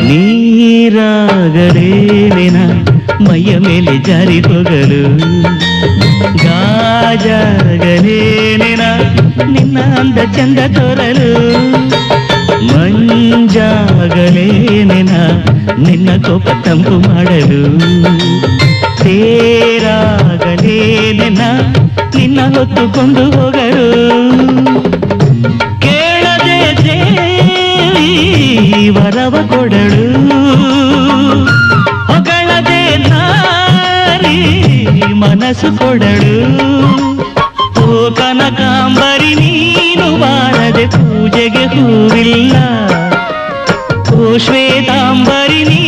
ನೀರಾಗಲೇನ ಮೈಯ ಮೇಲೆ ಜಾರಿ ಹೋಗಲು, ಗಾಜಾಗಲೇನ ನಿನ್ನ ಅಂದ ಚಂದ ತೋರಲು, ಮಂಜಾಗಲೇನ ನಿನ್ನ ಕೋಪ ತಂಪು ಮಾಡಲು, ತೇರಾಗಲೇನ ನಿನ್ನ ಹೊತ್ತುಕೊಂಡು ಹೋಗಲು. ಕೇಳದೆ ದೇವಿ ವರವ ಕೊಡಳು, ಹೊಗಳದೆ ನಾರಿ ಮನಸ್ಸು ಕೊಡಳು. ಓ ಕನಕಾಂಬರಿ ನೀನು ಬಾರದೆ ಪೂಜೆಗೆ ಹೂವಿಲ್ಲ, ಓ ಶ್ವೇತಾಂಬರಿ ನೀ